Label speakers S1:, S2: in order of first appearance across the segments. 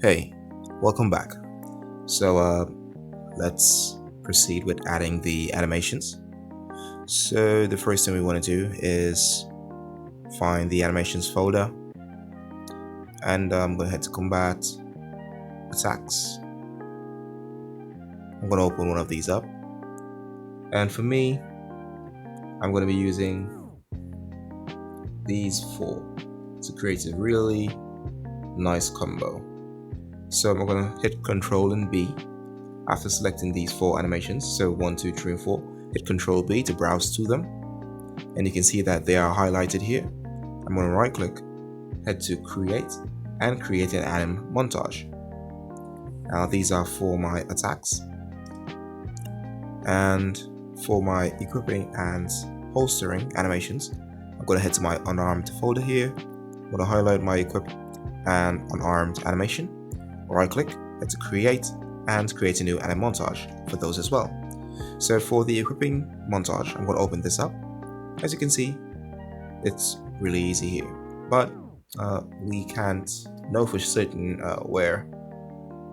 S1: Hey, welcome back. So let's proceed with adding the animations. So the first thing we want to do is find the animations folder, and I'm going to head to Combat, Attacks. I'm going to open one of these up, and for me, I'm going to be using these four to create a really nice combo. So I'm going to hit Control and B after selecting these four animations. So 1, 2, 3, and 4. Hit Control B to browse to them, and you can see that they are highlighted here. I'm going to right click, head to Create, and create an anim montage. Now these are for my attacks, and for my equipping and holstering animations, I'm going to head to my unarmed folder here. I'm going to highlight my equip and unarmed animation, right click, head to Create, and create a new anim montage for those as well. So for the equipping montage, I'm going to open this up. As you can see, it's really easy here, but we can't know for certain where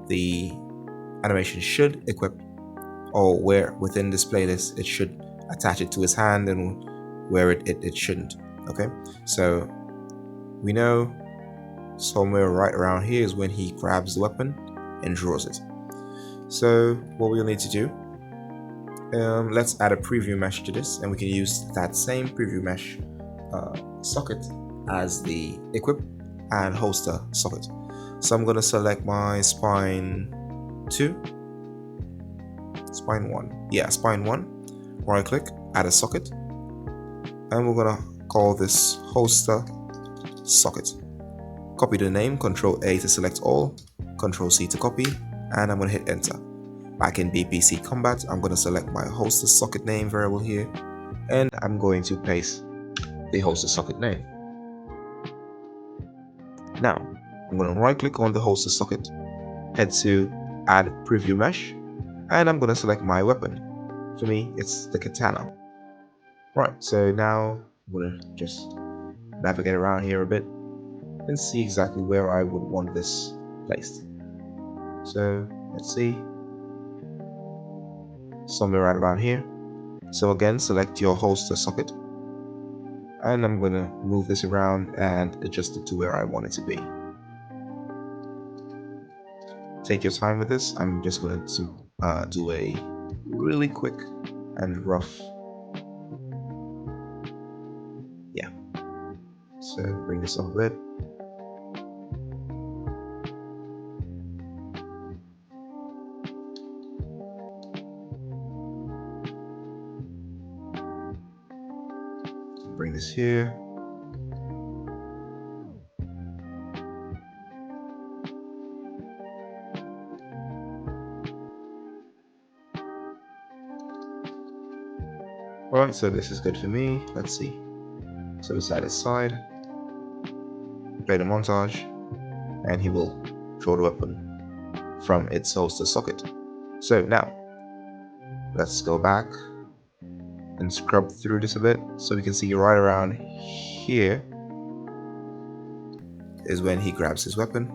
S1: the animation should equip, or where within this playlist it should attach it to his hand and where it shouldn't. Okay, so we know somewhere right around here is when he grabs the weapon and draws it. So what we'll need to do, let's add a preview mesh to this, and we can use that same preview mesh socket as the equip and holster socket. So I'm going to select my spine 1, right click, add a socket, and we're going to call this holster socket. Copy the name, Control A to select all, Control C to copy, and I'm going to hit enter. Back in BPC Combat, I'm going to select my holster socket name variable here, and I'm going to paste the holster socket name. Now I'm going to right click on the holster socket, head to add preview mesh, and I'm going to select my weapon. For me, it's the katana. Right, so now I'm going to just navigate around here a bit and see exactly where I would want this placed. So let's see, somewhere right around here. So again, select your holster socket, and I'm going to move this around and adjust it to where I want it to be. Take your time with this. I'm just going to do a really quick and rough. Yeah. So bring this up a bit. Bring this here. Alright, so this is good for me. Let's see. So beside his side, play the montage, and he will draw the weapon from its holster socket. So now, let's go back and scrub through this a bit so we can see right around here is when he grabs his weapon.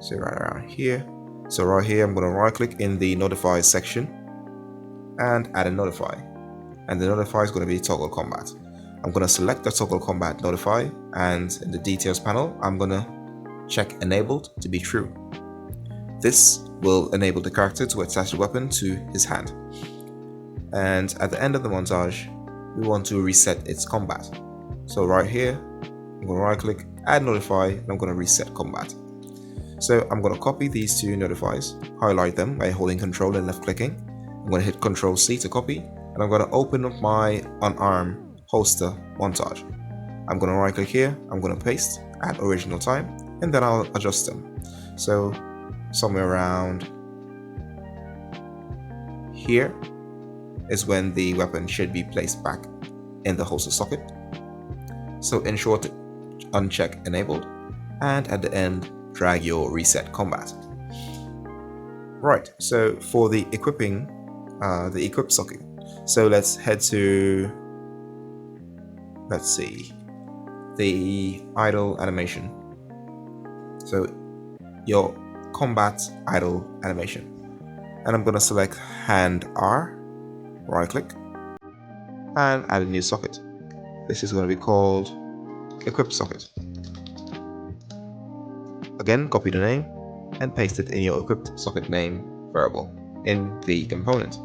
S1: So right around here. So right here, I'm going to right click in the notify section and add a notify. And the notify is going to be toggle combat. I'm going to select the toggle combat notify, and in the details panel, I'm going to check enabled to be true. This will enable the character to attach the weapon to his hand. And at the end of the montage, we want to reset its combat. So right here, I'm going to right click, add notify, and I'm going to reset combat. So I'm going to copy these two notifies, highlight them by holding Control and left clicking. I'm going to hit Control C to copy, and I'm going to open up my unarmed holster montage. I'm going to right click here, I'm going to paste, add original time, and then I'll adjust them. So somewhere around here is when the weapon should be placed back in the holster socket. So ensure to uncheck enabled, and at the end, drag your reset combat. Right, so for the equipping, the equip socket. So let's head to, let's see, the idle animation. So your combat idle animation. And I'm going to select hand R, right click, and add a new socket. This is going to be called equip socket. Again, copy the name and paste it in your equipped socket name variable in the component.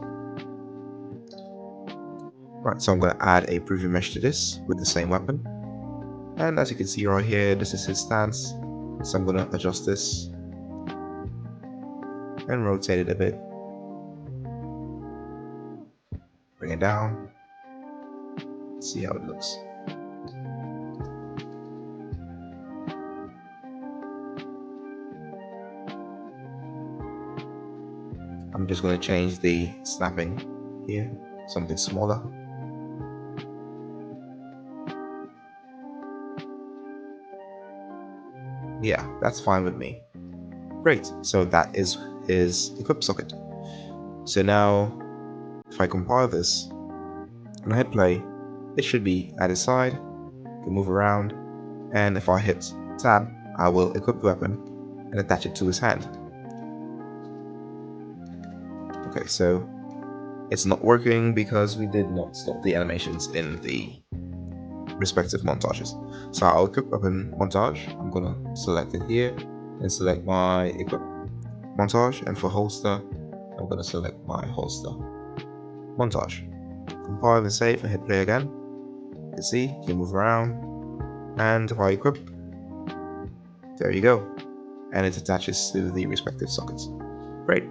S1: Right, so I'm going to add a preview mesh to this with the same weapon. And as you can see right here, this is his stance. So I'm going to adjust this and rotate it a bit. Bring it down. See how it looks. I'm just going to change the snapping here, something smaller. Yeah, that's fine with me. Great, so that is his equip socket. So now, if I compile this and I hit play, it should be at his side, can move around, and if I hit tab, I will equip the weapon and attach it to his hand. Okay, so it's not working because we did not stop the animations in the respective montages. So I'll equip weapon montage. I'm gonna select it here and select my equip montage, and for holster, I'm gonna select my holster montage. Compile and save and hit play again. You can see you can move around, and if I equip, there you go, and it attaches to the respective sockets. Great.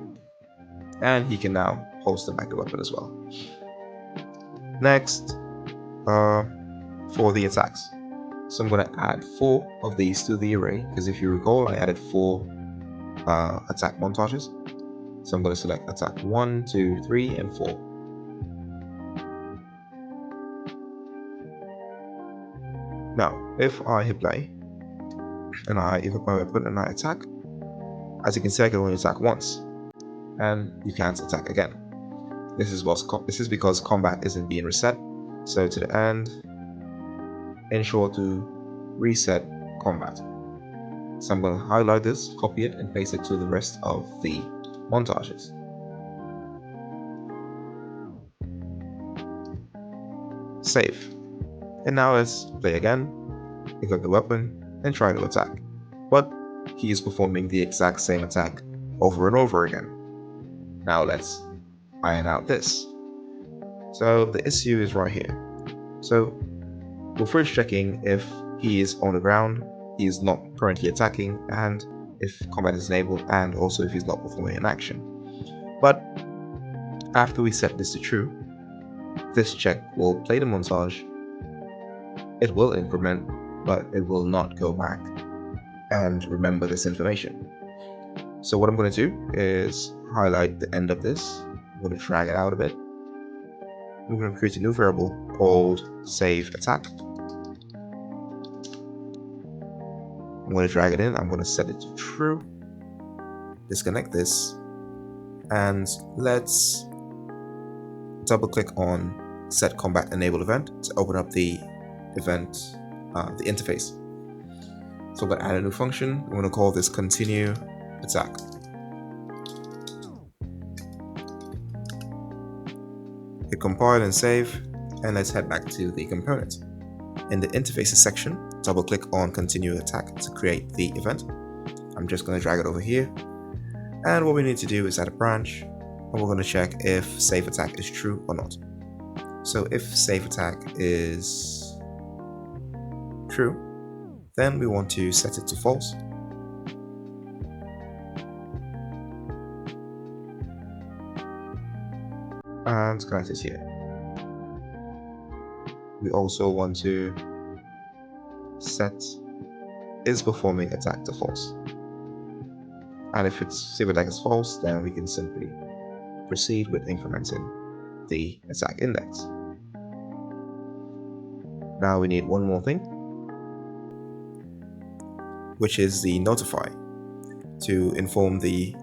S1: And he can now holster back the weapon as well. Next, for the attacks. So I'm going to add 4 of these to the array, because if you recall, I added 4 attack montages. So I'm going to select attack 1, 2, 3, and 4. Now, if I hit play, and I equip my weapon and I attack, as you can see, I can only attack once, and you can't attack again. This is because combat isn't being reset. So to the end, ensure to reset combat. So I'm going to highlight this, copy it, and paste it to the rest of the montages. Save. And now let's play again, equip the weapon, and try to attack. But he is performing the exact same attack over and over again. Now let's iron out this. So the issue is right here. So we're first checking if he is on the ground, he is not currently attacking, and if combat is enabled, and also if he's not performing an action. But after we set this to true, this check will play the montage, it will increment, but it will not go back and remember this information. So what I'm going to do is highlight the end of this. I'm going to drag it out a bit. I'm going to create a new variable called save attack. I'm going to drag it in. I'm going to set it to true. Disconnect this, and let's double click on set combat enable event to open up the event, the interface. So I'm going to add a new function. I'm going to call this continue attack. Hit compile and save, and let's head back to the component. In the interfaces section, double click on continue attack to create the event. I'm just going to drag it over here, and what we need to do is add a branch, and we're going to check if save attack is true or not. So if save attack is true, then we want to set it to false. And connect it here. We also want to set is performing attack to false. And if it's save attack is false, then we can simply proceed with incrementing the attack index. Now we need one more thing, which is the notify, to inform the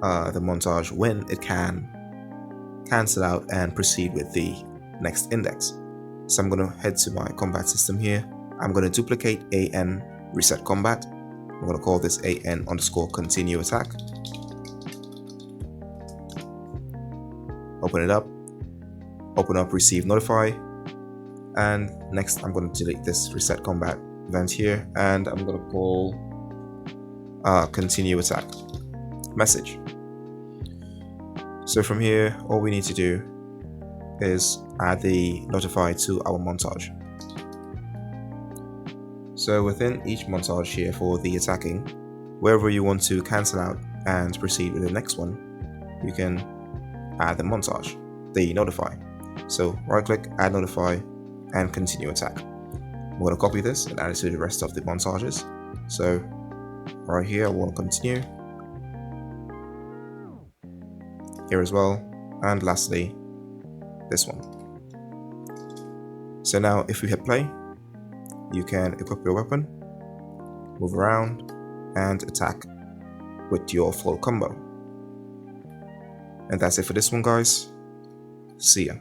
S1: montage when it can cancel out and proceed with the next index. So I'm going to head to my combat system here. I'm going to duplicate AN reset combat. We're going to call this an_continue attack. Open it up. Open up receive notify. And next I'm going to delete this reset combat event here, and I'm going to call continue attack message. So from here, all we need to do is add the notify to our montage. So within each montage here for the attacking, wherever you want to cancel out and proceed with the next one, you can add the montage, the notify. So right click, add notify, and continue attack. I'm going to copy this and add it to the rest of the montages. So right here I want to continue, here as well, and lastly this one. So now if we hit play, you can equip your weapon, move around, and attack with your full combo. And that's it for this one, guys. See ya.